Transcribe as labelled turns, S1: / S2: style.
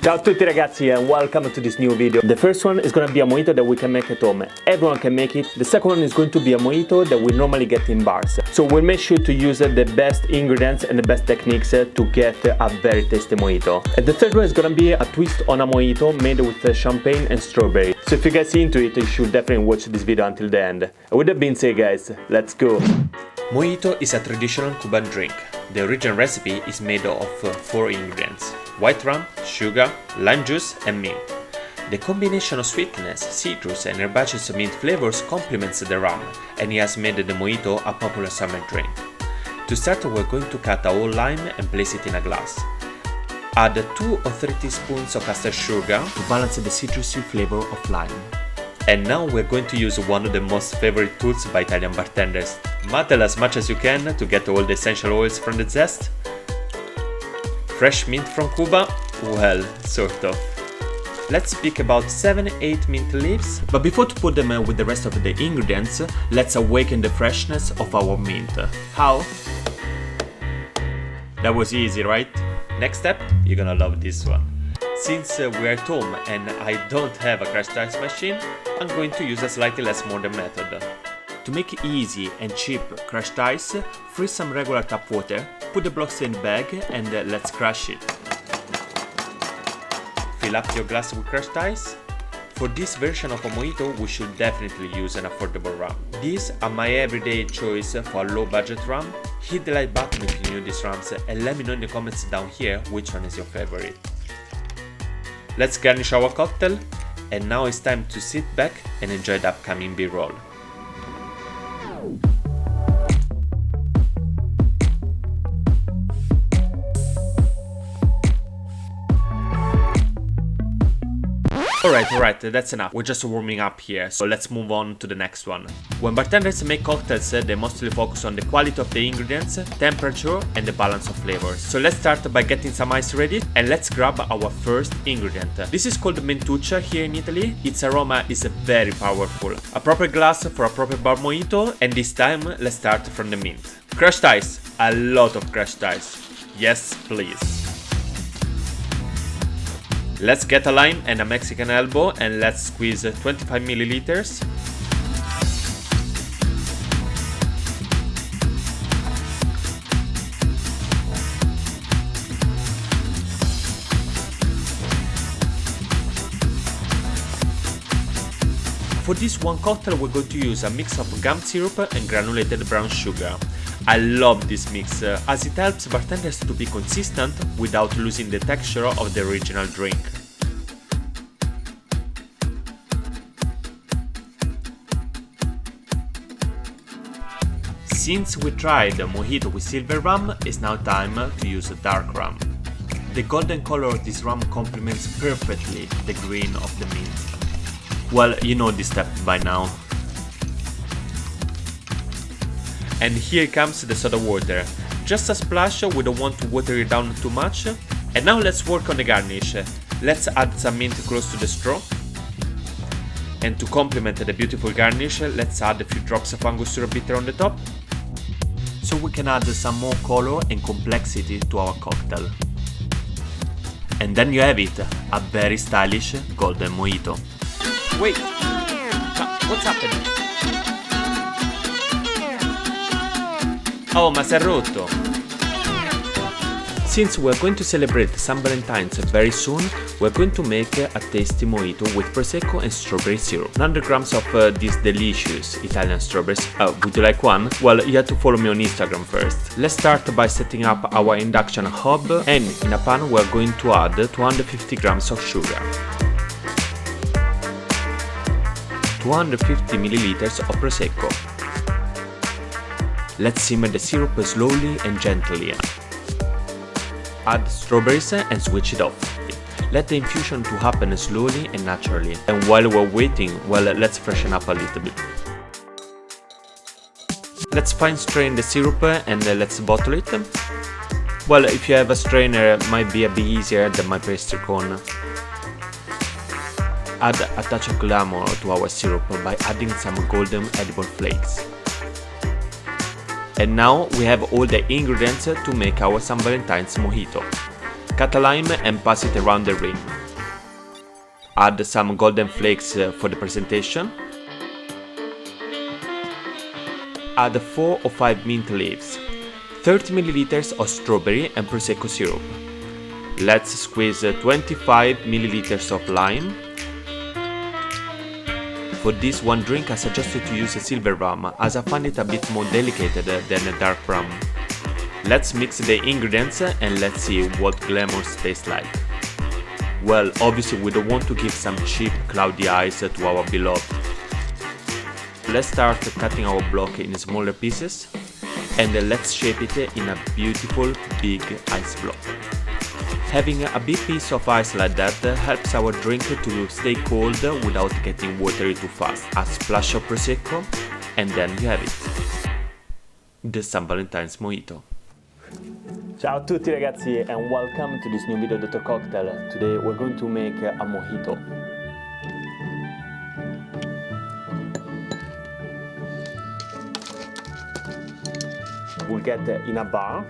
S1: Ciao a tutti ragazzi and welcome to this new video. The first one is gonna be a mojito that we can make at home. Everyone can make it. The second one is going to be a mojito that we normally get in bars. So we'll make sure to use the best ingredients and the best techniques to get a very tasty mojito. And the third one is gonna be a twist on a mojito made with champagne and strawberry. So if you guys are into it, you should definitely watch this video until the end. And with that being said guys, let's go! Mojito is a traditional Cuban drink. The original recipe is made of 4 ingredients: white rum, sugar, lime juice and mint. The combination of sweetness, citrus and herbaceous mint flavors complements the rum, and it has made the mojito a popular summer drink. To start, we're going to cut a whole lime and place it in a glass. Add 2 or 3 teaspoons of caster sugar to balance the citrusy flavor of lime. And now we're going to use one of the most favorite tools by Italian bartenders. Muddle as much as you can to get all the essential oils from the zest. Fresh mint from Cuba? Well, sort of. Let's pick about 7-8 mint leaves, but before to put them with the rest of the ingredients, let's awaken the freshness of our mint. How? That was easy, right? Next step, you're gonna love this one. Since we're at home and I don't have a crushed ice machine, I'm going to use a slightly less modern method. To make it easy and cheap crushed ice, freeze some regular tap water, put the blocks in the bag and let's crush it. Fill up your glass with crushed ice. For this version of a mojito, we should definitely use an affordable rum. These are my everyday choice for a low budget rum. Hit the like button if you knew these rums and let me know in the comments down here which one is your favorite. Let's garnish our cocktail, and now it's time to sit back and enjoy the upcoming B-roll. Alright, that's enough. We're just warming up here, so let's move on to the next one. When bartenders make cocktails, they mostly focus on the quality of the ingredients, temperature and the balance of flavors. So let's start by getting some ice ready and let's grab our first ingredient. This is called mentuccia here in Italy. Its aroma is very powerful. A proper glass for a proper bar mojito, and this time let's start from the mint. Crushed ice, a lot of crushed ice. Yes, please. Let's get a lime and a Mexican elbow and let's squeeze 25 milliliters. For this one cocktail we're going to use a mix of gum syrup and granulated brown sugar. I love this mix as it helps bartenders to be consistent without losing the texture of the original drink. Since we tried mojito with silver rum, it's now time to use a dark rum. The golden color of this rum complements perfectly the green of the mint. Well, you know this step by now. And here comes the soda water. Just a splash, we don't want to water it down too much. And now let's work on the garnish. Let's add some mint close to the straw. And to complement the beautiful garnish, let's add a few drops of Angostura bitter on the top, so we can add some more color and complexity to our cocktail. And then you have it, a very stylish golden mojito. Wait, what's happening? Oh, ma si è rotto! Since we're going to celebrate San Valentines very soon, we're going to make a tasty mojito with Prosecco and strawberry syrup. 100 grams of these delicious Italian strawberries. Would you like one? Well, you have to follow me on Instagram first. Let's start by setting up our induction hob, and in a pan we're going to add 250 grams of sugar. 250 milliliters of Prosecco. Let's simmer the syrup slowly and gently. Add strawberries and switch it off. Let the infusion to happen slowly and naturally. And while we're waiting, well, let's freshen up a little bit. Let's fine strain the syrup and let's bottle it. Well, if you have a strainer, it might be a bit easier than my pastry cone. Add a touch of glamour to our syrup by adding some golden edible flakes. And now we have all the ingredients to make our San Valentine's mojito. Cut a lime and pass it around the rim. Add some golden flakes for the presentation. Add 4 or 5 mint leaves. 30 ml of strawberry and Prosecco syrup. Let's squeeze 25 ml of lime. For this one drink I suggested to use a silver rum, as I find it a bit more delicate than a dark rum. Let's mix the ingredients and let's see what glamours tastes like. Well, obviously we don't want to give some cheap cloudy ice to our beloved. Let's start cutting our block in smaller pieces and let's shape it in a beautiful big ice block. Having a big piece of ice like that helps our drink to stay cold without getting watery too fast. A splash of Prosecco and then you have it. The San Valentine's Mojito. Ciao a tutti ragazzi and welcome to this new video Dr. Cocktail. Today we're going to make a mojito. We'll get in a bar